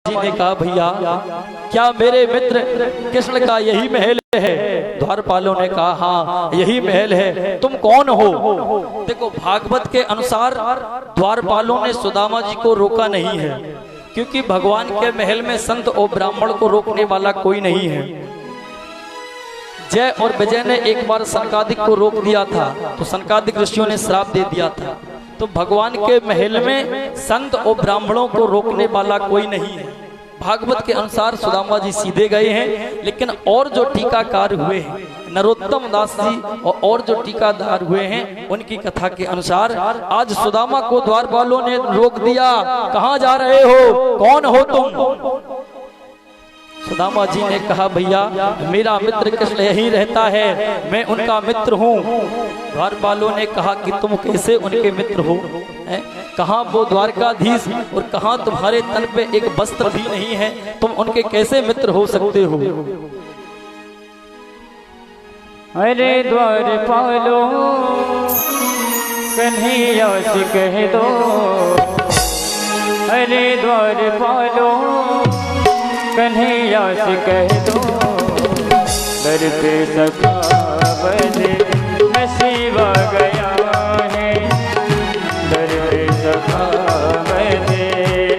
जी ने कहा भैया क्या मेरे मित्र कृष्ण का यही महल है? द्वारपालों ने कहा हाँ यही महल है, तुम कौन हो? देखो भागवत के अनुसार द्वारपालों ने सुदामा जी को रोका नहीं है, क्योंकि भगवान के महल में संत और ब्राह्मण को रोकने वाला कोई नहीं है। जय और विजय ने एक बार सनकादिक को रोक दिया था तो सनकादिक ऋषियों ने श्राप दे दिया था। तो भगवान के महल में संत और ब्राह्मणों को रोकने वाला कोई नहीं है। भागवत के अनुसार सुदामा जी सीधे गए हैं, लेकिन और जो टीकाकार हुए हैं नरोत्तम दास जी और जो टीकादार हुए हैं उनकी कथा के अनुसार आज सुदामा को द्वारपालों ने रोक दिया। कहाँ जा रहे हो, कौन हो तुम? सुदामा जी ने कहा भैया मेरा मित्र कृष्ण यही रहता है, मैं उनका मित्र हूँ। द्वारपालों ने कहा कि तुम कैसे उनके मित्र हो? कहाँ वो द्वारकाधीश और कहाँ तुम्हारे तन पे एक वस्त्र भी नहीं है, तुम उनके कैसे मित्र हो सकते हो? अरे द्वारपालों कन्हैया से कह दो, अरे द्वारपालों कन्हैया से कह दो, दर पे सखा बजे नसीबा गया है, दर पे सखा बजे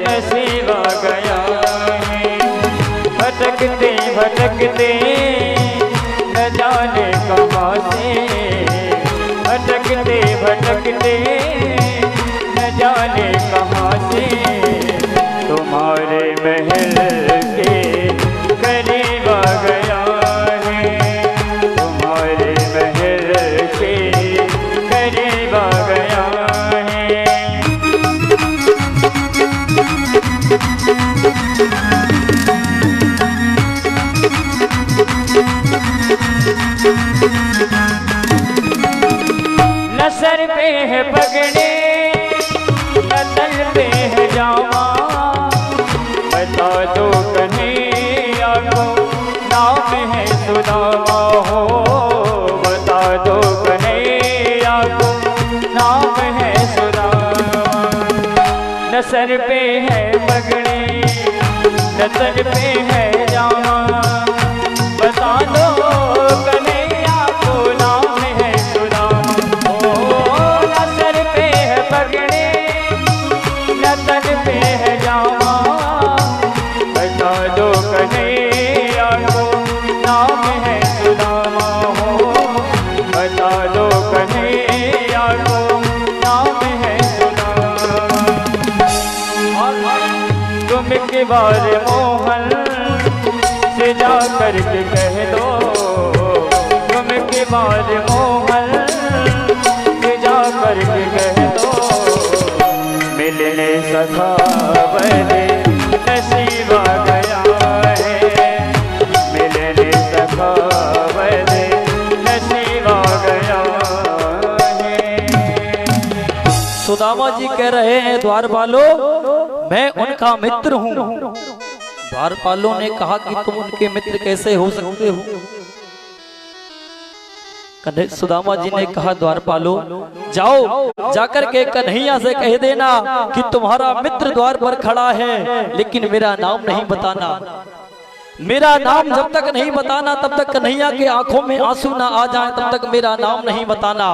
नसीबा गया है। भटकते भटकते न जाने कहाँ से, भटकते भटकते न जाने कहाँ से, तुम्हारे महल के करीब आ गया है, तुम्हारे महल के करीब आ गया है। न सर पे है पगड़ी न तल पे है जामा, बता दो कन्हैया को नाम है सुदामा हो, बता दो कन्हैया को नाम है सुदामा। न सर पे है पगड़ी न तल पे है जामा, बता दो कन्हैया को नाम है सुदामा। ओ न सर पे है पगड़ी न तल पे है जामा, बता दो कन्हैया को नाम है सुदामा हो, बता दो कन्हैया को नाम है सुदामा। तुम के बारे मोहन से जा करके कह दो, तुम के बारे मोहन से जा करके कह दो, मिलने सखा बने नसीबा गया है, मिलने सखा बने नसीबा गया है। सुदामा जी कह रहे हैं द्वारपालों मैं उनका मित्र हूँ। द्वारपालों ने कहा कि तुम उनके मित्र कैसे हो सकते हो? सुदामा जी ने कहा द्वारपालों जाओ जाकर के कन्हैया से कह देना कि तुम्हारा मित्र द्वार पर खड़ा है, लेकिन मेरा नाम नहीं बताना। मेरा नाम जब तक नहीं बताना तब तक कन्हैया के आंखों में आंसू ना आ जाए, तब तक मेरा नाम नहीं बताना।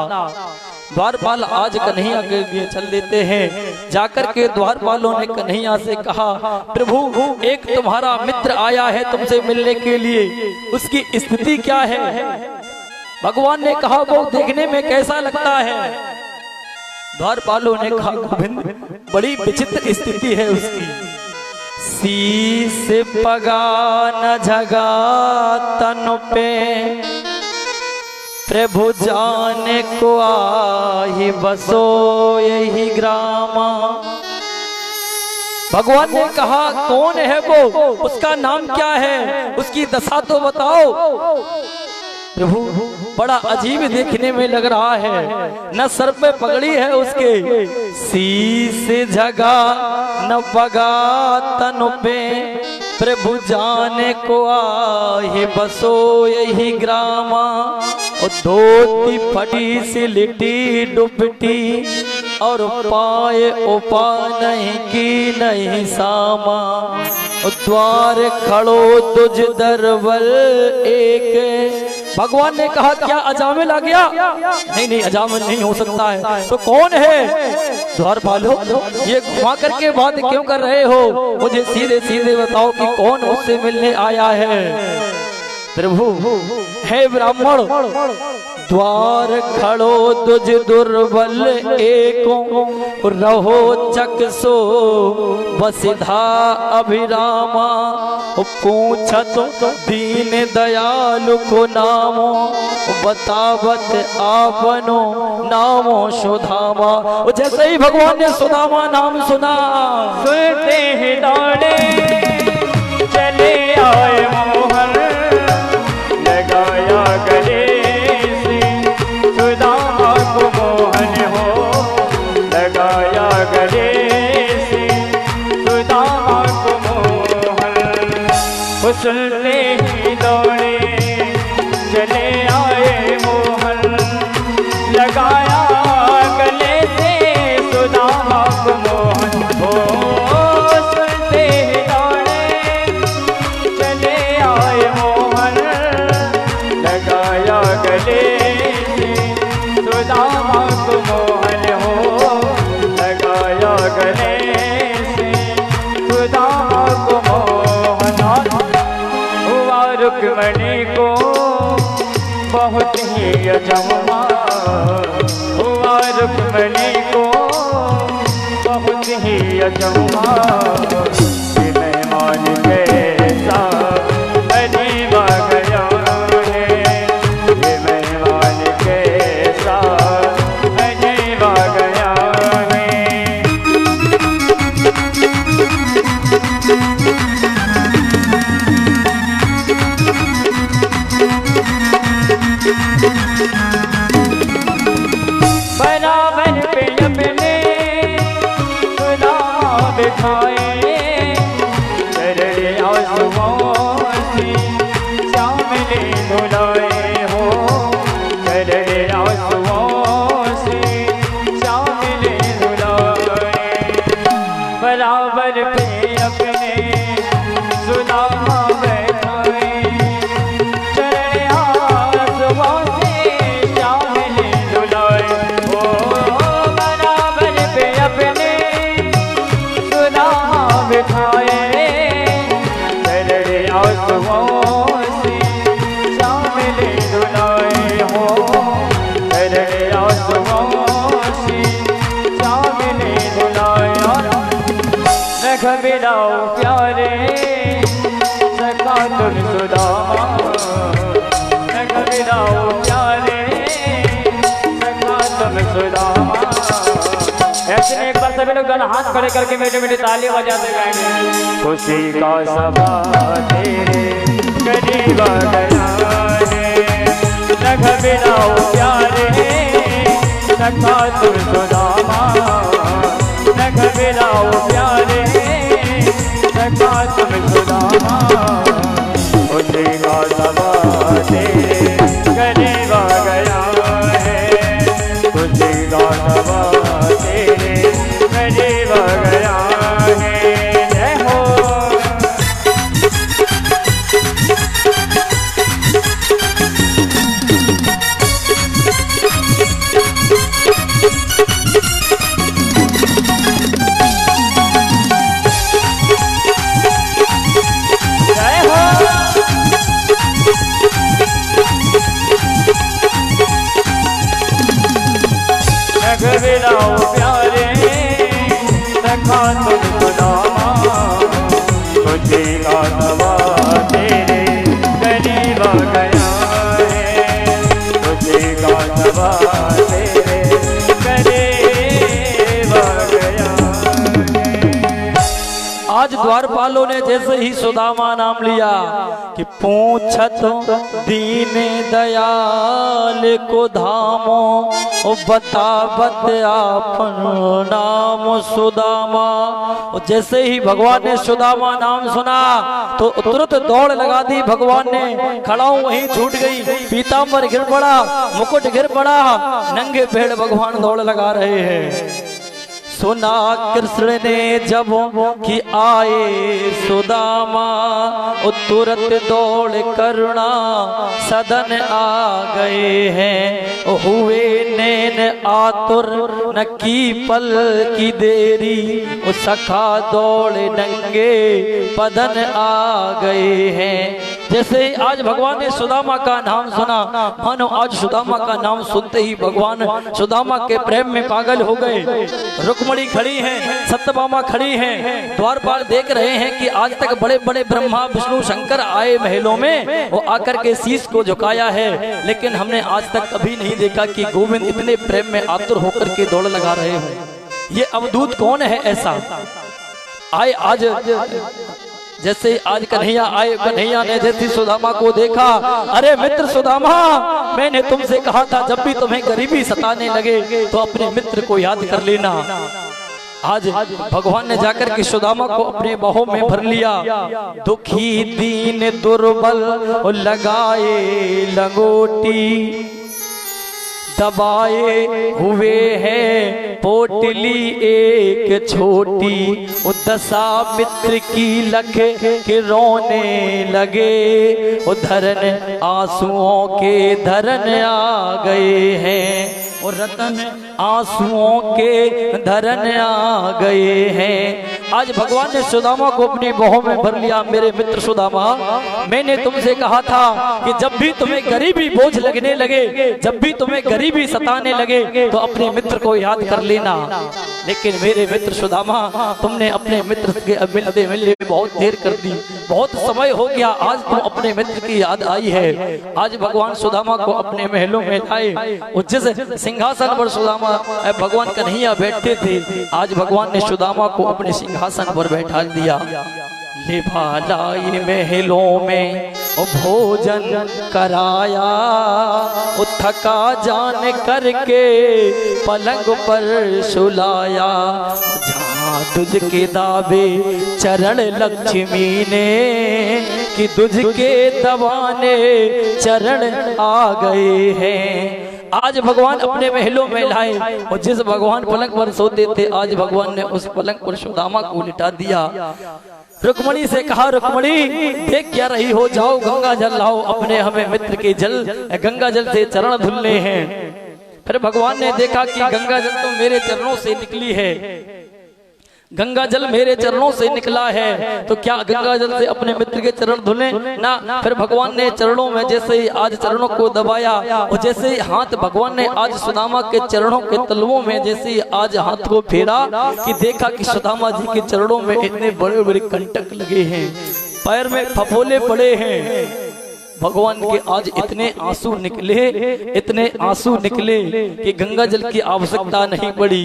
द्वारपाल आज कन्हैया के लिए चल देते हैं। जाकर के द्वारपालों ने कन्हैया से कहा प्रभु एक तुम्हारा मित्र आया है तुमसे मिलने के लिए, उसकी स्थिति क्या है? भगवान ने कहा वो देखने में कैसा लगता है? द्वारपालों ने कहा गोविंद बड़ी विचित्र स्थिति है उसकी, शीस पगा न झगा तन पे, प्रभु जाने को आही बसो यही ग्रामा। भगवान ने कहा कौन है वो, उसका नाम क्या है, उसकी दशा तो बताओ। प्रभु बड़ा अजीब देखने में लग रहा है, न सर पे पगड़ी है उसके, शीस झगा न पगा तन पे, प्रभु जाने को आए बसो यही ग्रामा। और धोती फटी सी लिटी डुबटी और पाए उपाय नहीं की नहीं सामा, द्वार खड़ो तुझ दरबल एक। भगवान ने कहा क्या अजामिल आ गया? नहीं नहीं, अजामिल नहीं हो सकता है। तो कौन है? द्वार पालो, ये घुमा करके बात क्यों कर रहे हो? मुझे सीधे सीधे बताओ कि कौन उससे मिलने आया है? प्रभु है ब्राह्मण, द्वार खड़ो तुझ दुर्बल एको, रहो चकसो वसिधा अभिरामा। पूछत दीन दयालु को नामो, बतावत आपनो नामो सुदामा। जैसे ही भगवान ने सुदामा नाम सुना, सुनते ही दौड़े चले आए मोहन, लगाया गले से सुदामा को मोहन हो, लगाया गले से सुदामा को मोहन। वो सुनते ही दौड़े चले आए मोहन, लगाया गले से सुदामा को मोहन हो। सुनते ही दौड़े चले आए मोहन, लगाया गले से सुदामा को मोहन हो, लगाया गले से सुदामा को मोहन। हुआ रुक्मणी को बहुत ही अचंभा, हुआ रुक्मणी को बहुत ही अचंभा। ये मेहमान कैसा अजीब आ गया है, ये मेहमान कैसा अजीब आ गया है। बराबर पे अपने सुदामा बिठाए, चरड़े आंसुओं से श्यामले धुलाए हो, चरड़े आंसुओं से श्यामले धुलाए। बराबर पे अपने सुदामा बैठाए, चरड़े आंसुओं से श्यामले धुलाए हो। बराबर पे अपने सुदामा बिठाए, चरड़े आंसुओं से श्यामले धुलाए हो, चरड़े आंसुओं से श्यामले धुलाए। रख बिराओ प्यारे सखा तुम सुदामा, रख बिराओ प्यारे सखा तुम सुदामा। ऐसे में एक बार सभी लोग दोनों हाथ खड़े करके मीठी मीठी ताली बजाते गाएंगे। खुशी का सभा तेरे करीब आ गया है, रख बिराओ प्यारे सखा तुम सुदामा, रख बिराओ प्यारे सखा तुम सुदामा। खुशी का सभा तेरे करीब आ गया है, खुशी का सभा तेरे करीब आ गया है। जय हो। जय ने जैसे ही सुदामा नाम लिया कि पूछत दीन दयाल को धामो ओ बतावत आपन नाम सुदामा। और जैसे ही भगवान ने सुदामा नाम सुना तो तुरंत दौड़ लगा दी भगवान ने। खड़ा हूं वहीं छूट गई, पीतांबर गिर पड़ा, मुकुट गिर पड़ा, नंगे पैर भगवान दौड़ लगा रहे हैं। सुना कृष्ण ने जब कि आए सुदामा तुरंत दौड़ करुणा सदन आ गए हैं। हुए नैन आतुर न की पल की देरी सखा दौड़ नंगे पदन आ गए हैं। जैसे आज भगवान ने सुदामा का नाम सुना, मानो आज सुदामा का नाम सुनते ही भगवान सुदामा के प्रेम में पागल हो गए। रुक्मणी खड़ी हैं, सत्यभामा खड़ी हैं, द्वारपाल देख रहे हैं कि आज तक बड़े बड़े ब्रह्मा विष्णु शंकर आए महलों में, वो आकर के शीश को झुकाया है, लेकिन हमने आज तक कभी नहीं देखा कि गोविंद इतने प्रेम में आतुर होकर के दौड़ लगा रहे हो। ये अवधूत कौन है ऐसा? आए आज जैसे आज कन्हैया आए, कन्हैया ने जैसी सुदामा को देखा, अरे मित्र सुदामा, मैंने तुमसे कहा था जब भी तुम्हें गरीबी सताने लगे तो अपने मित्र को याद कर लेना। आज भगवान ने जाकर के सुदामा को अपने बाहों में भर लिया। दुखी दीन दुर्बल लगाए लंगोटी, दबाए हुए हैं पोटली एक छोटी, दशा मित्र की लख के रोने लगे, धरन आंसुओं के धरन आ गए हैं, और रतन आंसुओं के धरन आ गए हैं। आज भगवान ने सुदामा को अपनी बाहों में भर लिया। मेरे मित्र सुदामा, मैंने तुमसे कहा था कि जब भी तुम्हें गरीबी बोझ लगने लगे, जब भी तुम्हें गरीबी सताने लगे तो अपने मित्र को याद कर लेना। लेकिन मेरे मित्र सुदामा, तुमने अपने मित्र के मिलते मिलते बहुत देर कर दी, बहुत समय हो गया, आज तुम अपने मित्र की याद आई है। आज भगवान सुदामा को अपने महलों में लाए, और जिस सिंहासन पर सुदामा भगवान कन्हैया बैठते थे, आज भगवान ने सुदामा को अपने सिंहासन पर बैठा दिया। निभालाई महलों में भोजन कराया, थका जान करके पलंग पर सुलाया, जहाँ तुझ के दावे चरण लक्ष्मी ने, कि तुझ के दबाने चरण आ गए हैं। आज भगवान अपने महलों में लाए, और जिस भगवान पलंग पर सोते थे, आज भगवान ने उस पलंग पर सुदामा को लिटा दिया। रुक्मणी से कहा, रुक्मणी देख क्या रही हो, जाओ गंगा जल लाओ, अपने हमें मित्र के जल गंगा जल से चरण धुलने हैं। फिर भगवान ने देखा कि गंगा जल तो मेरे चरणों से निकली है, गंगा जल मेरे चरणों से निकला है, तो क्या गंगा जल से अपने मित्र के चरण धुले ना। फिर भगवान ने चरणों में जैसे ही आज चरणों को दबाया, और जैसे ही हाथ भगवान ने आज सुदामा के चरणों के तलवों में जैसे ही आज हाथ को फेरा, कि देखा कि सुदामा जी के चरणों में इतने बड़े बड़े कंटक लगे हैं, पैर में फफोले पड़े हैं। भगवान के आज इतने आंसू निकले, इतने आंसू निकले कि गंगा जल की आवश्यकता नहीं पड़ी।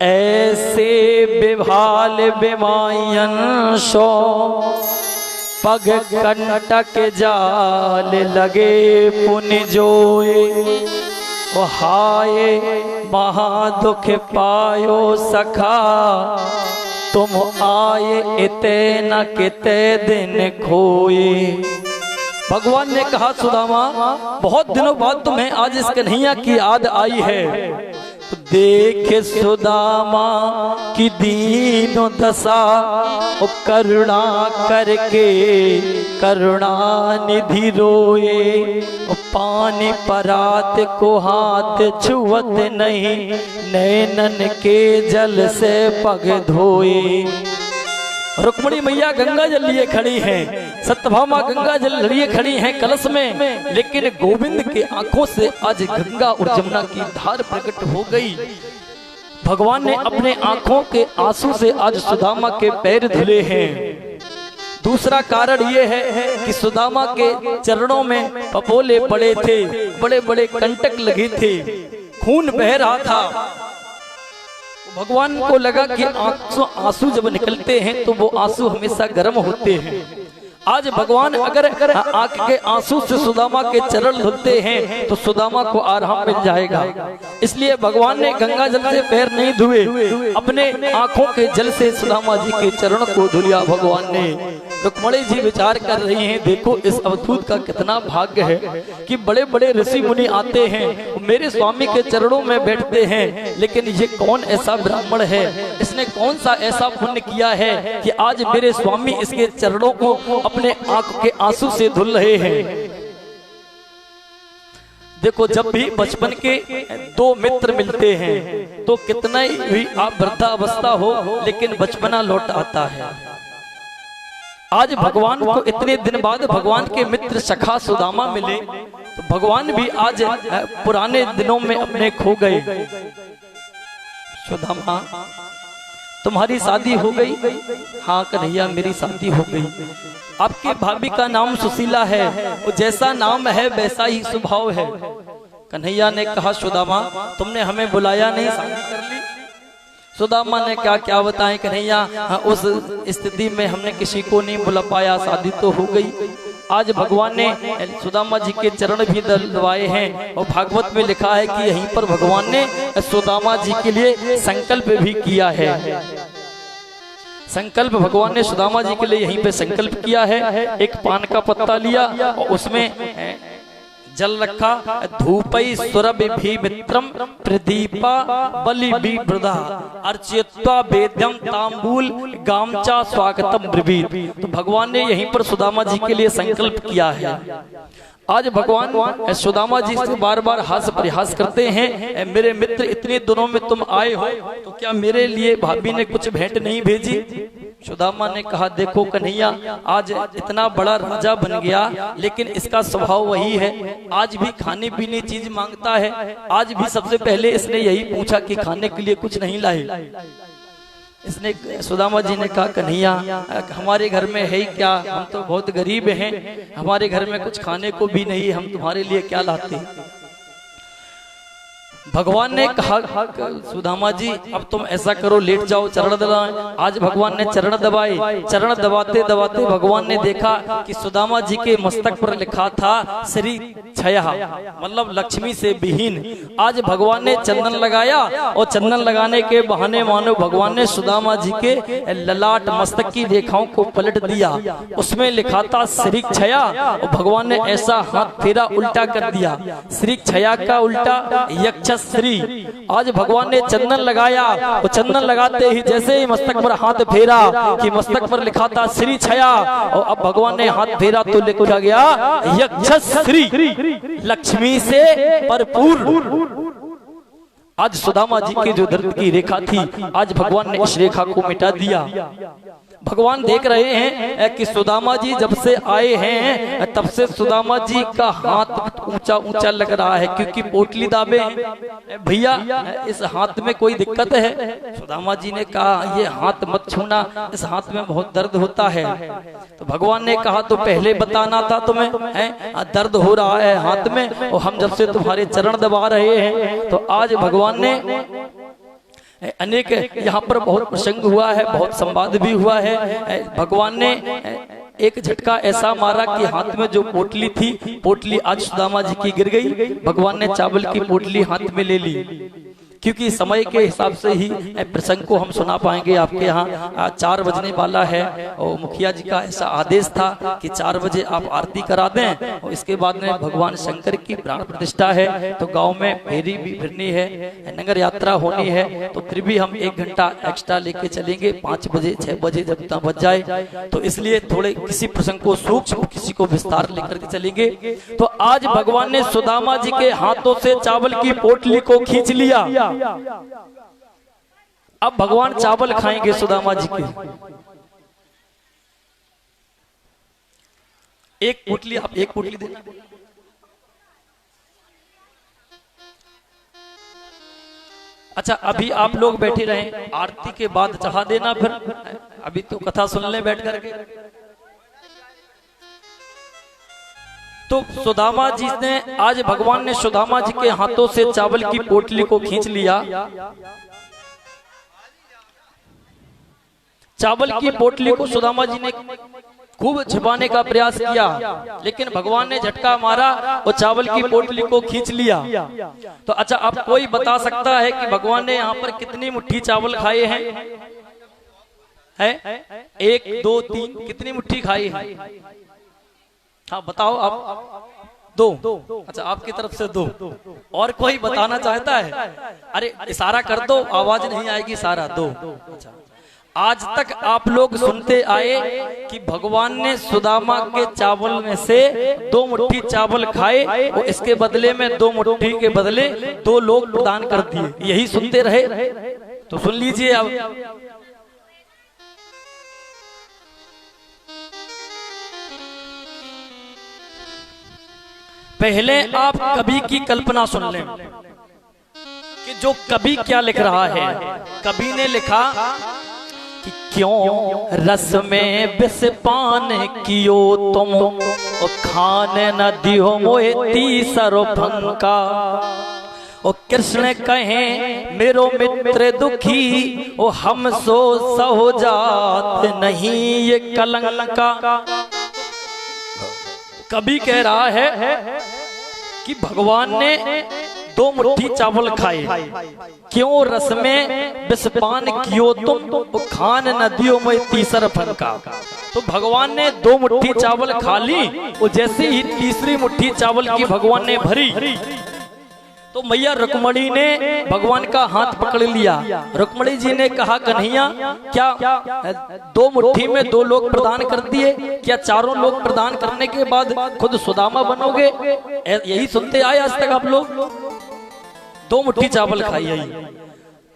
ऐसे बेभाल बेमायन सो पग कंटक जाल लगे पुन जोए, ओ हाय महादुख पायो सखा, तुम आए इते न किते दिन खोए। भगवान ने कहा, सुदामा बहुत दिनों बाद तुम्हें आज इस कन्हैया की याद आई है, देख सुदामा की दीनो दशा, ओ करुणा करके करुणा निधि रोए, ओ पानी परात को हाथ छुअत नहीं, नैनन के जल से पग धोए। रुक्मणी मैया गंगा जल लिए खड़ी हैं, सत्यभामा गंगा जल लिए खड़ी हैं कलश में, लेकिन गोविंद के आंखों से आज गंगा और जमुना की धार प्रकट हो गई। भगवान ने अपने आंखों के आंसू से आज सुदामा के पैर धुले हैं। दूसरा कारण ये है कि सुदामा के चरणों में फफोले पड़े थे, बड़े बड़े कंटक लगे थे, खून बह रहा था। भगवान को लगा कि आंसू जब निकलते हैं तो वो आंसू हमेशा गर्म होते हैं। आज भगवान अगर आंख के आंसू से सुदामा के चरण धुलते हैं तो सुदामा को आराम मिल जाएगा। इसलिए भगवान ने गंगा जल से पैर नहीं धुए, अपने आंखों के जल से सुदामा जी के चरण को धुलिया भगवान ने। रुक्मणी जी विचार कर रही हैं, देखो इस अवधूत का कितना भाग्य है कि बड़े बड़े ऋषि मुनि आते हैं, मेरे स्वामी के चरणों में बैठते हैं, लेकिन ये कौन ऐसा ब्राह्मण है, इसने कौन सा ऐसा पुण्य किया है कि आज मेरे स्वामी इसके चरणों को अपने आंख के आंसू से धुल रहे हैं। देखो जब भी बचपन के दो मित्र मिलते हैं तो कितना ही आप वृद्धावस्था हो लेकिन बचपना लौट आता है। आज भगवान को इतने दिन बाद भगवान के मित्र सखा सुदामा मिले तो भगवान भी आज पुराने दिनों में अपने खो गए। सुदामा तुम्हारी शादी हो गई? हाँ कन्हैया मेरी शादी हो गई। आपके भाभी का नाम सुशीला है, वो जैसा नाम है वैसा ही स्वभाव है। कन्हैया ने कहा सुदामा तुमने हमें बुलाया नहीं, शादी कर ली। सुदामा ने क्या क्या बताएं कन्हैया, उस स्थिति में हमने किसी को नहीं बुला पाया, शादी तो हो गई। आज भगवान ने सुदामा जी के चरण भी दबाए हैं और भागवत में लिखा है कि यहीं पर भगवान ने सुदामा जी के लिए संकल्प भी किया है। संकल्प भगवान ने सुदामा जी के लिए यहीं पे संकल्प किया है। एक पान का पत्ता लिया और उसमें जल रखा, धूपई सुरभि मित्रम प्रदीपा बलि वृदा अर्चित्वा वेद्यम तांबूल गामचा स्वागतम ब्रवीत। तो भगवान ने यहीं पर सुदामा जी के लिए संकल्प किया है। आज भगवान सुदामा जी से बार बार हास्य परिहास करते हैं, मेरे मित्र इतने दिनों में तुम आए हो तो क्या मेरे लिए भाभी ने कुछ भेंट नहीं भेजी? सुदामा ने कहा देखो कन्हैया आज इतना बड़ा राजा बन गया लेकिन इसका स्वभाव वही है, आज भी खाने पीने चीज मांगता है। आज भी सबसे पहले इसने यही पूछा कि खाने के लिए कुछ नहीं लाए। इसने सुदामा जी ने कहा कन्हैया हमारे घर में है ही क्या, हम तो बहुत गरीब हैं, हमारे घर में कुछ खाने को भी नहीं, हम तुम्हारे लिए क्या लाते। भगवान ने कहा सुदामा जी अब तुम ऐसा करो लेट जाओ, चरण दबाएं। आज भगवान ने चरण दबाए। चरण दबाते दबाते भगवान ने देखा कि सुदामा जी के मस्तक पर लिखा था श्री छया, मतलब लक्ष्मी से विहीन। आज भगवान ने चंदन लगाया और चंदन लगाने के बहाने मानो भगवान ने सुदामा जी के ललाट मस्तक की रेखाओं को पलट दिया, उसमें लिखा था श्री छया और भगवान ने ऐसा हाथ फेरा उल्टा कर दिया, श्री छया का उल्टा यक्ष श्री। आज भगवान ने चंदन लगाया और चंदन लगाते ही जैसे ही मस्तक पर हाथ फेरा कि मस्तक पर लिखा था श्री छया और अब भगवान ने हाथ फेरा तो लिखा गया यक्ष श्री, लक्ष्मी से भरपूर। आज सुदामा जी की जो दर्द की रेखा थी आज भगवान ने इस रेखा को मिटा दिया। भगवान देख रहे हैं कि सुदामा जी जब से आए हैं तब से सुदामा जी का हाथ ऊंचा ऊंचा लग रहा है क्योंकि पोटली दाबे हैं। भैया इस हाथ में कोई दिक्कत है? सुदामा जी ने कहा ये हाथ मत छूना, इस हाथ में बहुत दर्द होता है। तो भगवान ने कहा तो पहले बताना था तुम्हें, दर्द हो रहा है हाथ में और हम जब से तुम्हारे चरण दबा रहे हैं। तो आज भगवान ने अनेक यहाँ पर बहुत प्रसंग हुआ है, बहुत संवाद भी हुआ है। भगवान ने एक झटका ऐसा मारा कि हाथ में जो पोटली थी, पोटली आज सुदामा जी की गिर गई। भगवान ने चावल की पोटली हाथ में ले ली क्योंकि समय के हिसाब से ही प्रसंग को हम सुना पाएंगे। आपके यहाँ 4 बजने वाला है और मुखिया जी का ऐसा आदेश था कि 4 बजे आप आरती करा दें और इसके बाद में भगवान शंकर की प्राण प्रतिष्ठा है तो गांव में फेरी भी फिरनी है, नगर यात्रा होनी है। तो फिर भी हम 1 घंटा एक्स्ट्रा लेके चलेंगे 5 बजे 6 बजे जब तक बज जाए। तो इसलिए थोड़े किसी प्रसंग को सूक्ष्म किसी को विस्तार लेकर के चलेंगे। तो आज भगवान ने सुदामा जी के हाथों से चावल की पोटली को खींच लिया। अब भगवान चावल खाएंगे सुदामा जी के। एक पोटली, आप एक पोटली देना। अच्छा अभी आप लोग बैठे रहें, आरती के बाद चढ़ा देना, फिर अभी तो कथा सुन ले बैठ करके। तो सुदामा जी ने आज भगवान ने सुदामा जी के हाथों से चावल की पोटली को खींच लिया चावल की पोटली को सुदामा जी ने खूब छिपाने का प्रयास किया, लेकिन भगवान ने झटका मारा और चावल की पोटली को खींच लिया। तो अच्छा, अब कोई बता सकता है कि भगवान ने यहाँ पर कितनी मुट्ठी चावल खाए हैं? है 1 2 3, कितनी मुट्ठी खाई है? हाँ बताओ आप। 2। अच्छा, आपकी तरफ से 2। और कोई बताना चाहता है? अरे इशारा कर दो, आवाज नहीं आएगी। सारा 2। अच्छा, आज तक आप लोग सुनते आए कि भगवान ने सुदामा के चावल में से 2 मुट्ठी चावल खाए और इसके बदले में 2 मुट्ठी के बदले 2 लोग प्रदान कर दिए। यही सुनते रहे। तो सुन लीजिए अब। पहले आप कवि की कल्पना सुन लें कि जो कवि क्या लिख रहा है। कवि ने लिखा कि क्यों रस में विष पान कियो तुम, और खाने न दियो मोहे तीसरो फंका। और कृष्ण कहे मेरो मित्र दुखी, ओ हम सो सहो जात नहीं ये कलंका। कवि कह रहा है कि भगवान ने 2 मुट्ठी चावल खाए, क्यों रस में विषपान कियो तुम, खान नदियों में तीसर फनका। तो भगवान ने 2 मुट्ठी चावल खा ली और जैसे ही तीसरी मुट्ठी चावल की भगवान ने भरी तो मैया रुक्मणी ने भगवान का हाथ पकड़ लिया। रुक्मणी जी ने कहा, कन्हैया क्या 2 मुट्ठी में 2 लोग प्रदान कर दिए, क्या चारों लोग प्रदान करने के बाद खुद सुदामा बनोगे? यही सुनते आए आज तक आप लोग। 2 मुट्ठी चावल खाई है।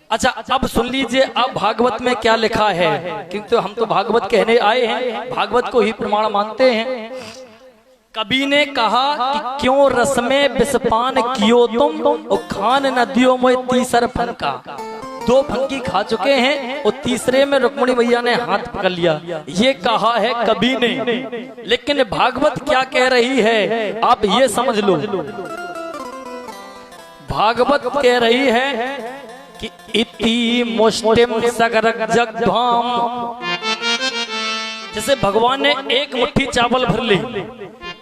अच्छा, अब सुन लीजिए अब भागवत में क्या लिखा है, क्योंकि हम तो भागवत कहने आए हैं, भागवत को ही प्रमाण मानते हैं। कवि ने कहा कि क्यों रस में विषपान कियो तुम, और खान नदियों में तीसर फनका। 2 फनकी खा चुके हैं और तीसरे में रुक्मणी मैया ने हाथ पकड़ लिया। ये कहा है कवि ने, लेकिन भागवत क्या कह रही है आप ये समझ लो। भागवत कह रही है कि इति मुष्टिम सगरग जगधाम। जैसे भगवान ने 1 मुट्ठी चावल भर ली,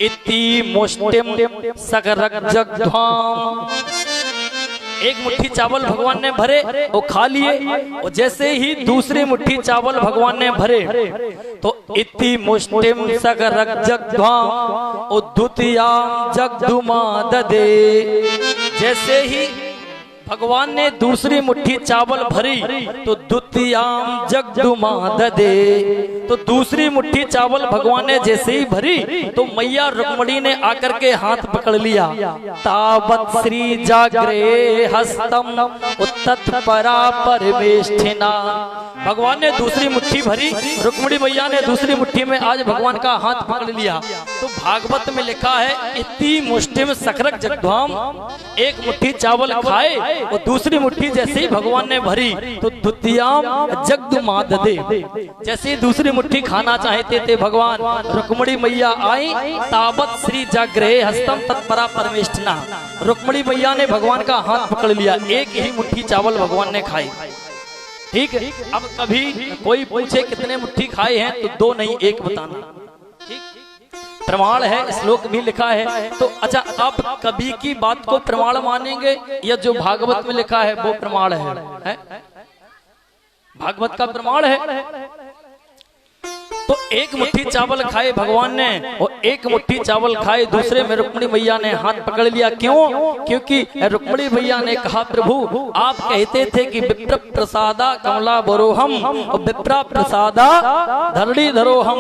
इति मुष्टिम सगरग जगधाम। 1 मुट्ठी चावल भगवान ने भरे और खा लिए, और जैसे ही दूसरी मुट्ठी चावल भगवान ने भरे तो इति मुष्टिम सगरग जगधाम और द्वितीयाम जगदुमा ददे। जैसे ही भगवान ने दूसरी मुट्ठी चावल भरी तो द्वितीयाम जगदुमा ददे। तो दूसरी मुट्ठी चावल भगवान ने जैसे ही भरी तो मैया रुक्मणी ने आकर के हाथ पकड़ लिया। तावत श्री जागरे हस्तम तत्परा परमेष्ठिना। भगवान ने दूसरी मुट्ठी भरी, रुक्मणी मैया ने दूसरी मुट्ठी में आज भगवान का हाथ पकड़ लिया। तो भागवत में लिखा है इति मुष्टिम सकरक जगधाम। 1 मुट्ठी चावल खाए और दूसरी मुट्ठी जैसे ही भगवान ने भरी तो द्वितीयाम जगदुमा ददे। जैसे ही दूसरी मुट्ठी खाना चाहते थे भगवान, रुक्मणी मैया आई। तावत श्री जागृहे हस्तम तत्परा परमेष्ठिना। रुक्मणी मैया ने भगवान का हाथ पकड़ लिया। 1 ही मुट्ठी चावल भगवान ने खाई। ठीक है, अब कभी कोई पूछे कितने मुट्ठी खाए हैं तो 2 नहीं 1 बताना। ठीक, प्रमाण है, श्लोक भी लिखा है। तो अच्छा, आप कवि की बात को प्रमाण मानेंगे या जो भागवत में लिखा है वो प्रमाण है? भागवत का प्रमाण है। तो 1 मुट्ठी चावल खाए भगवान ने और 1 मुट्ठी चावल खाए दूसरे में रुक्मणी मैया ने हाथ पकड़ लिया। क्यों? क्योंकि रुक्मणी मैया ने कहा, प्रभु आप कहते थे कि विप्र प्रसादा कमला बरोहम और विप्रा प्रसादा धरणी धरोहम।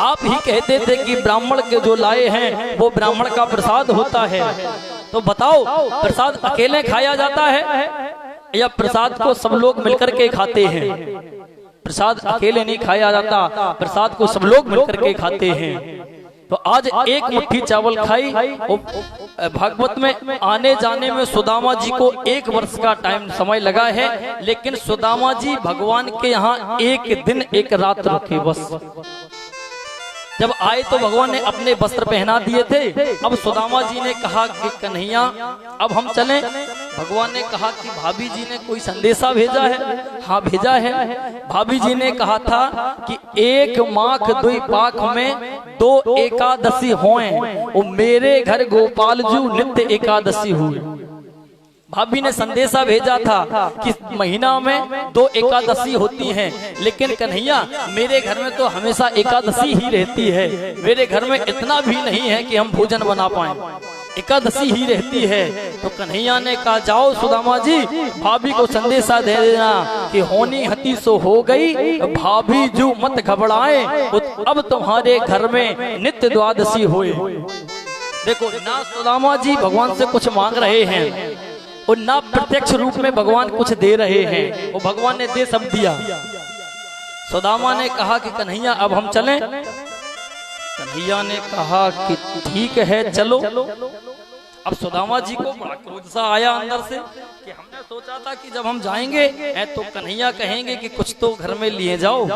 आप ही कहते थे कि ब्राह्मण के जो लाए हैं वो ब्राह्मण का प्रसाद होता है। तो बताओ, प्रसाद अकेले खाया जाता है या प्रसाद को सब लोग मिलकर के खाते हैं? प्रसाद अकेले नहीं खाया जाता, प्रसाद को सब लोग मिलकर के खाते हैं। तो आज 1 मुट्ठी चावल खाई। और भागवत में आने जाने में सुदामा जी को 1 वर्ष का टाइम समय लगा है, लेकिन सुदामा जी भगवान के यहाँ 1 दिन 1 रात रुके बस। जब आए तो भगवान ने अपने वस्त्र पहना दिए थे। अब सुदामा जी ने कहा कि कन्हैया अब हम चलें। भगवान ने कहा कि भाभी जी ने कोई संदेशा भेजा है। हाँ भेजा है। भाभी जी ने कहा था कि एक माख दुई पाख में 2 एकादशी होए, वो मेरे घर गोपाल जू नित्य एकादशी हुई। भाभी ने संदेशा भेजा था कि महीना में 2 एकादशी होती हैं, लेकिन कन्हैया मेरे घर में तो हमेशा एकादशी ही रहती है। मेरे घर में इतना भी नहीं है कि हम भोजन बना पाएं, एकादशी ही रहती है। तो कन्हैया ने कहा जाओ सुदामा जी, भाभी को संदेशा दे देना कि होनी हती सो हो गई, भाभी जू मत घबराए, अब तुम्हारे घर में नित्य द्वादशी हुए। देखो ना सुदामा जी भगवान से कुछ मांग रहे हैं और ना प्रत्यक्ष रूप में भगवान कुछ दे रहे हैं, वो भगवान ने दे सब दिया। सुदामा ने कहा कि कन्हैया अब हम चलें। कन्हैया ने कहा कि ठीक है चलो। अब सुदामा जी को बड़ा क्रोध सा आया अंदर से कि हमने सोचा था कि जब हम जाएंगे तो कन्हैया कहेंगे कि कुछ तो घर में लिए जाओ।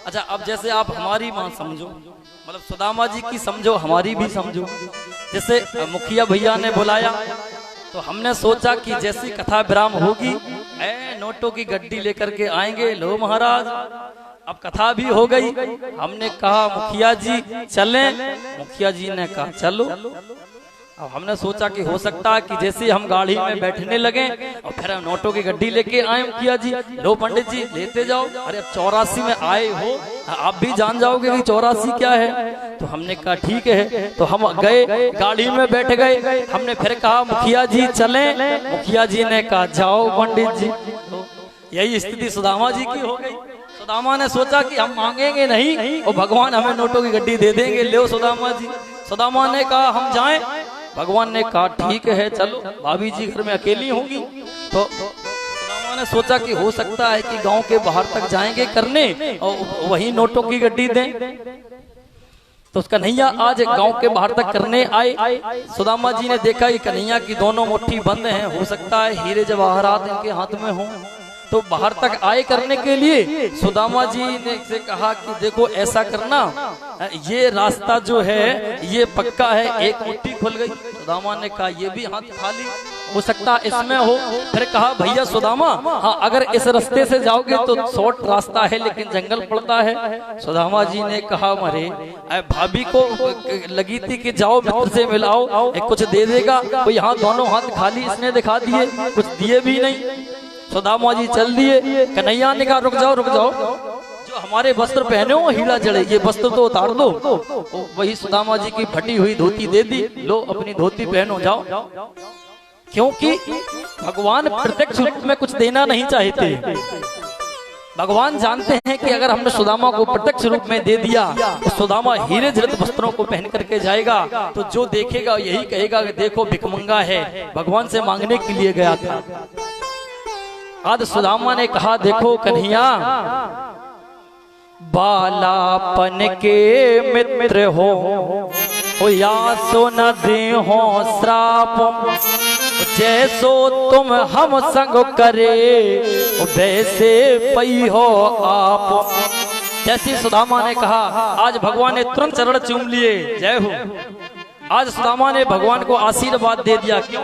अच्छा अब जैसे आप हमारी माँ समझो, मतलब सुदामा जी की समझो, हमारी भी समझो। जैसे मुखिया भैया ने बुलाया तो हमने सोचा कि जैसी कथा विराम होगी नोटों की गड्डी लेकर के आएंगे। लो महाराज अब कथा भी हो गई। हमने कहा मुखिया जी चलें। मुखिया जी ने कहा चलो। अब हमने सोचा कि हो सकता है कि जैसे हम गाड़ी में बैठने लगे और फिर हम नोटों की गड्डी लेके आए। मुखिया जी लो पंडित जी लेते जाओ। अरे अब 84 में आए हो, आप भी जान जाओगे कि 84 क्या है। तो हमने कहा ठीक है। तो हम गए, गाड़ी में बैठ गए। हमने फिर कहा मुखिया जी चलें। मुखिया जी ने कहा जाओ पंडित जी। तो यही स्थिति सुदामा जी की हो गई। सुदामा ने सोचा कि हम मांगेंगे नहीं और भगवान हमें नोटों की गड्डी दे देंगे। ले सुदामा जी। सुदामा ने कहा हम जाएं। भगवान ने कहा ठीक है चलो, भाभी जी घर में अकेली होंगी। तो सुदामा ने सोचा कि हो सकता है कि गांव के बाहर तक जाएंगे करने और वही नोटों की गड्डी दें। तो कन्हैया आज गांव के बाहर तक करने आए। सुदामा जी ने देखा कि कन्हैया की दोनों मुट्ठी बंद हैं, हो सकता है हीरे जवाहरात इनके हाथ में हों। तो बाहर तक आए करने के लिए सुदामा जी ने से कहा कि देखो ऐसा करना, ये रास्ता जो है ये पक्का है। एक मुट्ठी खुल गई। सुदामा ने कहा ये भी हाथ खाली, हो सकता इसमें हो। फिर कहा भैया सुदामा हाँ अगर इस रास्ते से जाओगे तो शॉर्ट रास्ता है लेकिन जंगल पड़ता है। सुदामा जी ने कहा मरे भाभी को लगी थी कि जाओ मित्र से मिलाओ, कुछ दे देगा। तो यहाँ दोनों हाथ खाली इसने दिखा दिए, कुछ दिए भी नहीं। सुदामा जी चल दिए। कन्हैया ने कहा रुक जाओ रुक जाओ, जो हमारे वस्त्र पहने हो हीला जड़े, ये वस्त्र तो उतार दो। वही सुदामा जी की फटी हुई धोती दे दी। लो अपनी धोती पहनो जाओ। क्योंकि भगवान प्रत्यक्ष रूप में कुछ देना नहीं चाहते। भगवान जानते हैं कि अगर हमने सुदामा को प्रत्यक्ष रूप में दे दिया तो सुदामा हीरे जड़ित वस्त्रों को पहन करके जाएगा, तो जो देखेगा यही कहेगा कि देखो भिखमंगा है, भगवान से मांगने के लिए गया था। आज सुदामा ने कहा देखो कन्हैया बालापन के मित्र हो या सो न दे हो श्राप, जैसो तुम हम संग करे वैसे पई हो आप। जैसे सुदामा ने कहा आज भगवान ने तुरंत चरण चूम लिए। जय हो। आज सुदामा ने भगवान को आशीर्वाद दे दिया। क्यों?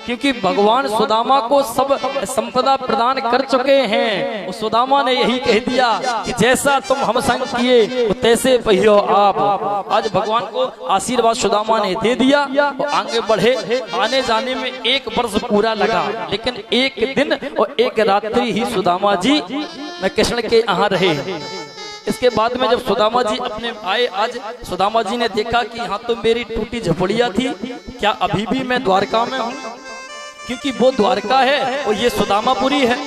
क्योंकि भगवान सुदामा को सब संपदा प्रदान कर चुके हैं। उस सुदामा ने यही कह दिया कि जैसा तुम हम संग किए तैसे पहियो आप। आज भगवान को आशीर्वाद सुदामा ने दे दिया और आगे बढ़े। आने जाने में 1 वर्ष पूरा लगा, लेकिन 1 दिन और 1 रात्रि ही सुदामा जी में कृष्ण के यहाँ रहे। इसके बाद में जब सुदामा जी अपने आए, आज सुदामा जी ने देखा कि यहाँ तो मेरी टूटी झोपड़ियाँ थी, क्या अभी भी मैं द्वारका में हूँ? क्योंकि वो द्वारका है और ये सुदामापुरी है।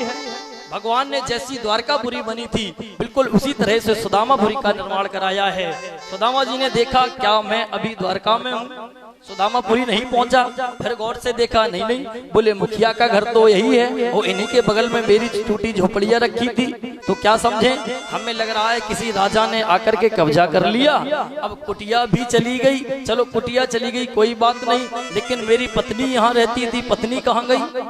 भगवान ने जैसी द्वारकापुरी बनी थी बिल्कुल उसी तरह से सुदामापुरी का निर्माण कराया है। सुदामा जी ने देखा क्या मैं अभी द्वारका में हूँ? सुदामापुरी नहीं पहुंचा। फिर गौर से देखा नहीं, बोले मुखिया का घर तो यही है और इन्हीं के बगल में मेरी टूटी झोपड़ियां रखी थी। तो क्या समझे, हमें लग रहा है किसी राजा ने आकर के कब्जा कर लिया। अब कुटिया भी चली गई, चलो कुटिया चली गई कोई बात नहीं, लेकिन मेरी पत्नी यहाँ रहती थी, पत्नी कहाँ गई?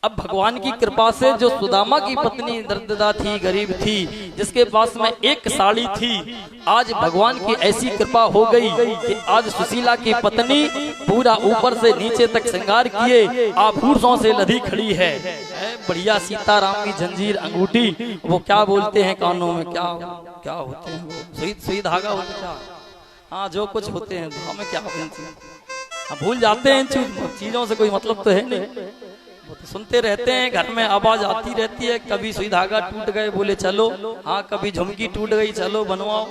अब भगवान की कृपा से जो सुदामा की पत्नी दर्ददा थी, गरीब थी, जिसके पास में एक साड़ी थी, आज भगवान की ऐसी कृपा हो गई कि आज सुशीला की पत्नी पूरा ऊपर से नीचे तक श्रृंगार किए आभूषणों से लदी खड़ी है। बढ़िया सीताराम की जंजीर, अंगूठी, वो क्या बोलते हैं कानों में, क्या क्या होते हैं, सुई धागा होते क्या, हाँ जो कुछ होते हैं, हमें क्या भूल जाते हैं चीजों से, कोई मतलब तो है नहीं, वो तो सुनते रहते हैं, घर में आवाज आती रहती है, कभी सुई धागा टूट गए बोले चलो, हाँ कभी झुमकी टूट गई चलो बनवाओ।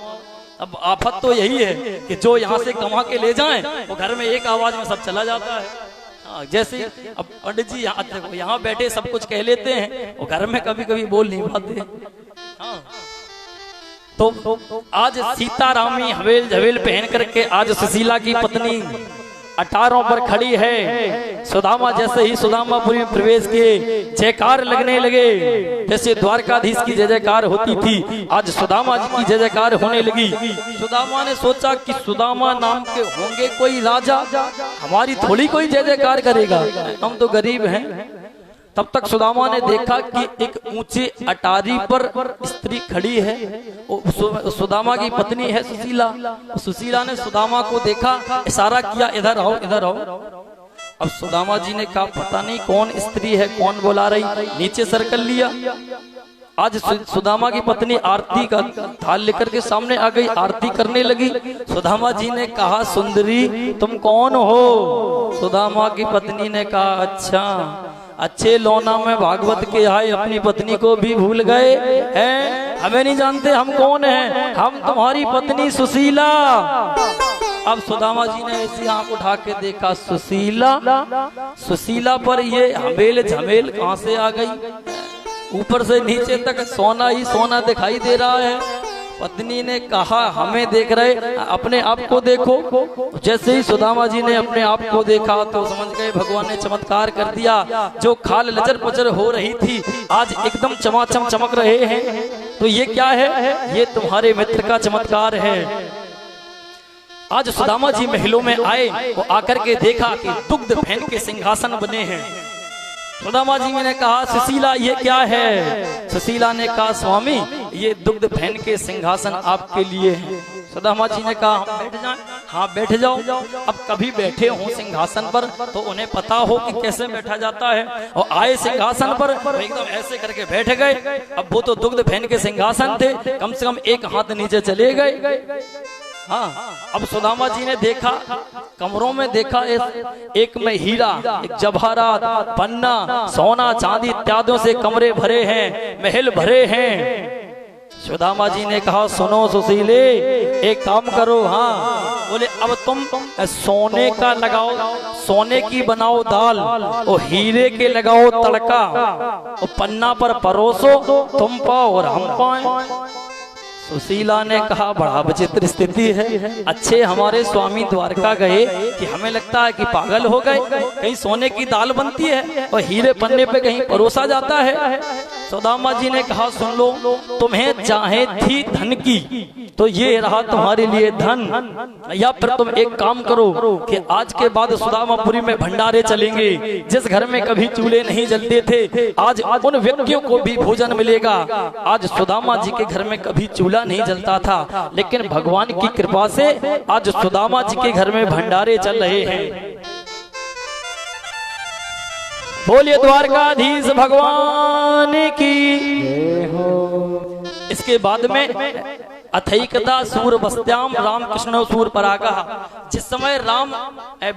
अब आफत तो यही है कि जो यहाँ से कमा के ले जाएं वो घर में एक आवाज में सब चला जाता है। हाँ, जैसे अब पंडित जी यहाँ बैठे सब कुछ कह लेते हैं, वो घर में कभी कभी बोल नहीं पाते। हाँ, तो आज सीतारामी हवेल झवेल पहन करके आज सुशीला की पत्नी अटारों पर खड़ी है। सुदामा जैसे ही सुदामापुरी में प्रवेश किए जयकार लगने लगे, जैसे द्वारकाधीश की जय जयकार होती थी आज सुदामा जी की जय जयकार होने लगी। सुदामा ने सोचा कि सुदामा नाम के होंगे कोई राजा, हमारी थोड़ी कोई जय जयकार करेगा, हम तो गरीब हैं। तब तक सुदामा ने देखा कि एक ऊंचे अटारी पर स्त्री खड़ी है, सुदामा की पत्नी है सुशीला। सुशीला ने सुदामा को देखा, इशारा किया इधर आओ इधर आओ। अब सुदामा जी ने कहा पता नहीं कौन स्त्री है, कौन बुला रही, नीचे सर कर लिया। आज सुदामा की पत्नी आरती का थाल लेकर के सामने आ गई, आरती करने लगी। सुदामा जी ने कहा सुंदरी तुम कौन हो? सुदामा की पत्नी ने कहा अच्छा, अच्छे लौना में भागवत के आए अपनी पत्नी को भी भूल गए हैं, हमें नहीं जानते हम कौन हैं, हम तुम्हारी पत्नी सुशीला। अब सुदामा जी ने ऐसी आंख उठा के देखा, सुशीला, सुशीला पर ये हमेल झमेल कहां से आ गई? ऊपर से नीचे तक सोना ही सोना दिखाई दे रहा है। पत्नी ने कहा हमें देख रहे, अपने आप को देखो। जैसे ही सुदामा जी ने अपने आप को देखा तो समझ गए भगवान ने चमत्कार कर दिया। जो खाल लचर पचर हो रही थी आज एकदम चमाचम चमक रहे हैं। तो ये क्या है? ये तुम्हारे मित्र का चमत्कार है। आज सुदामा जी महलों में आए, वो आकर के देखा कि दुग्ध फेन के सिंहासन बने हैं। सुदामा जी ने कहा सुशीला ये क्या है? सुशीला ने कहा स्वामी ये दुग्ध फेन के सिंहासन आपके लिए हैं। सुदामा जी ने कहा हम बैठ जाएं? हाँ बैठ जाओ। अब कभी बैठे हो सिंहासन पर तो उन्हें पता हो कि कैसे बैठा जाता है, और आए सिंहासन पर तो एकदम ऐसे करके बैठ गए। अब वो तो दुग्ध फेन के सिंहासन थे, कम से कम एक हाथ नीचे चले गए। हाँ, अब सुदामा जी ने देखा, कमरों में देखा, एक में हीरा, एक जवाहरात, पन्ना, सोना चांदी इत्यादियों से कमरे भरे हैं, महल भरे हैं। सुदामा जी ने कहा सुनो सुशीले एक काम करो। हाँ बोले अब तुम सोने का लगाओ, सोने की बनाओ दाल, और हीरे के लगाओ तड़का, और पन्ना पर परोसो, तुम पाओ और हम पाएं। सुशीला ने कहा बड़ा विचित्र स्थिति है, अच्छे हमारे स्वामी द्वारका गए कि हमें लगता है कि पागल हो गए, कहीं सोने की दाल बनती है और हीरे पन्ने पे कहीं परोसा जाता है। सुदामा जी ने कहा सुन लो, तुम्हें चाहे थी धन की तो ये रहा तुम्हारे लिए धन, या फिर तुम एक काम करो कि आज के बाद सुदामापुरी में भंडारे चलेंगे। जिस घर में कभी चूल्हे नहीं जलते थे आज उन व्यक्तियों को भी भोजन मिलेगा। आज सुदामा जी के घर में कभी चूल्हा नहीं जलता था, लेकिन भगवान की कृपा से आज सुदामा जी के घर में भंडारे चल रहे हैं। बोलिए द्वारकाधीश भगवान की। इसके बाद में अथैकता सूर बस्त्याम राम कृष्ण सूर परागा। जिस समय राम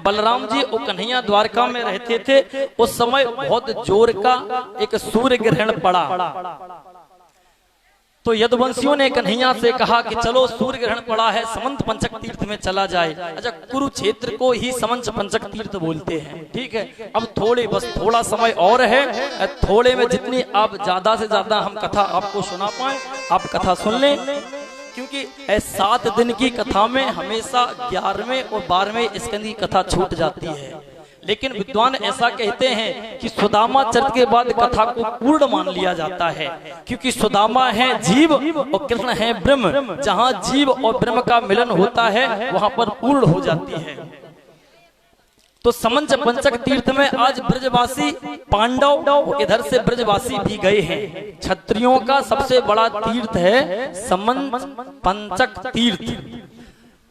बलराम जी और कन्हैया द्वारका में रहते थे उस समय बहुत जोर का एक सूर्य ग्रहण पड़ा। तो यदुवंशियों ने कन्हैया से कहा कि चलो सूर्य ग्रहण पड़ा है, समंत पंचक तीर्थ में चला जाए। अच्छा, कुरुक्षेत्र को ही समंत पंचक तीर्थ बोलते हैं, ठीक है। अब बस थोड़ा समय और है, थोड़े में जितनी आप ज्यादा से ज्यादा हम कथा आपको सुना पाए आप कथा सुन लें, क्योंकि 7 दिन की कथा में हमेशा 11वें और 12वें स्कंद की कथा छूट जाती है। लेकिन विद्वान ऐसा कहते हैं कि सुदामा चरित्र के बाद कथा को पूर्ण मान लिया जाता है, क्योंकि सुदामा है जीव और कृष्ण है ब्रह्म। जहाँ जीव और ब्रह्म का मिलन होता है वहां पर पूर्ण हो जाती है। तो समंच पंचक तीर्थ में आज ब्रजवासी पांडव इधर से ब्रजवासी भी गए हैं। क्षत्रियों का सबसे बड़ा तीर्थ है समंच पंचक तीर्थ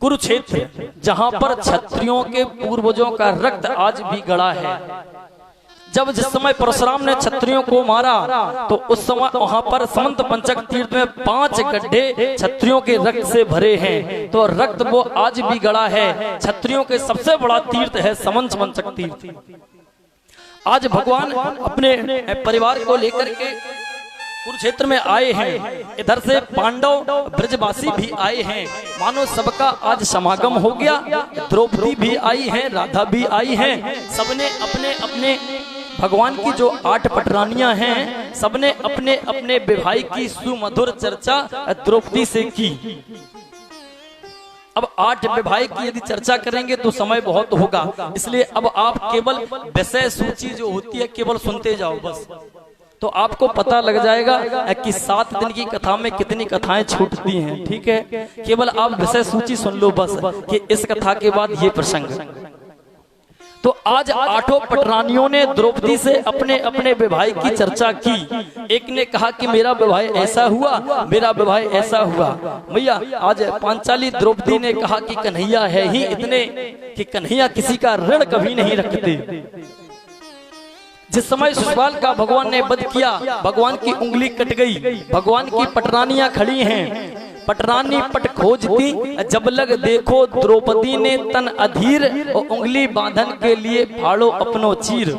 कुरुक्षेत्र, जहां पर क्षत्रियों के पूर्वजों का रक्त आज भी गड़ा है। जब जिस समय परशुराम ने क्षत्रियों को मारा तो उस समय वहां पर समंत पंचक तीर्थ में 5 गड्ढे क्षत्रियों के रक्त से भरे हैं। तो रक्त वो आज भी गड़ा है। क्षत्रियों के सबसे बड़ा तीर्थ है समंत पंचक तीर्थ। आज भगवान अपने परिवार को लेकर के कुरुक्षेत्र में आए हैं। इधर से पांडव ब्रजवासी भी आए हैं। मानो सबका आज समागम हो गया। द्रौपदी भी आई है, राधा भी आई है। सबने अपने अपने भगवान की जो 8 पटरानियां हैं, सबने अपने अपने विवाह की सुमधुर चर्चा द्रौपदी से की। अब 8 विवाह की यदि चर्चा करेंगे तो समय बहुत होगा, इसलिए अब आप केवल विषय सूची जो होती है केवल सुनते जाओ बस, तो आपको पता लग जाएगा कि 7 दिन की कथा में कितनी कथाएं छूटती हैं। ठीक है, केवल आप विषय सूची सुन लो बस कि इस कथा के बाद ये प्रसंग। तो आज 8 पटरानियों ने द्रौपदी से अपने अपने विवाह की चर्चा की। एक ने कहा कि मेरा विवाह ऐसा हुआ, मेरा विवाह ऐसा हुआ। भैया आज पांचाली द्रौपदी ने कहा कि कन्हैया है ही इतने कि कन्हैया किसी का ऋण कभी नहीं रखते। जिस समय शिशुपाल का भगवान ने वध किया, भगवान की उंगली कट गई। भगवान की पटरानियां खड़ी हैं। पटरानी पट खोजती जब लग देखो द्रौपदी ने तन अधीर और उंगली बांधन के लिए फाड़ो अपनो चीर।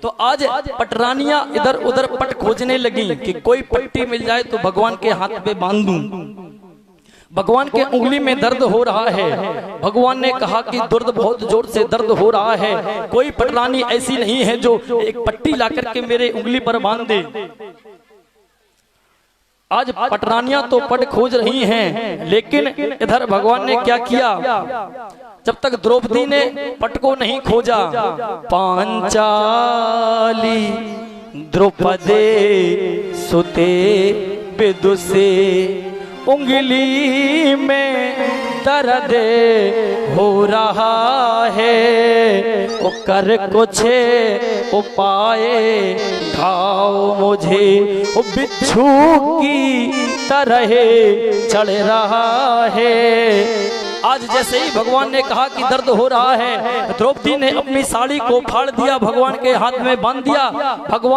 तो आज पटरानियां इधर उधर पट खोजने लगी कि कोई पट्टी मिल जाए तो भगवान के हाथ पे बांध दूं। भगवान के उंगली में दर्द हो रहा है। भगवान ने कहा कि दर्द बहुत जोर से दर्द हो रहा है। कोई पटरानी ऐसी नहीं है जो एक पट्टी ला करके मेरे उंगली पर बांध दे। आज पटरानियां तो पट खोज रही हैं, लेकिन इधर भगवान ने क्या किया, जब तक द्रौपदी ने पट को नहीं खोजा, पांचाली द्रौपदे सुते विदुषे उंगली में दर्द हो रहा है। वो कर कुछ उपाय घाव मुझे वो बिच्छू की तरह चढ़ रहा है। आज जैसे ही भगवान ने कहा कि दर्द हो रहा है, द्रौपदी ने अपनी साड़ी को फाड़ दिया, भगवान के हाथ में बांध दिया। भगवान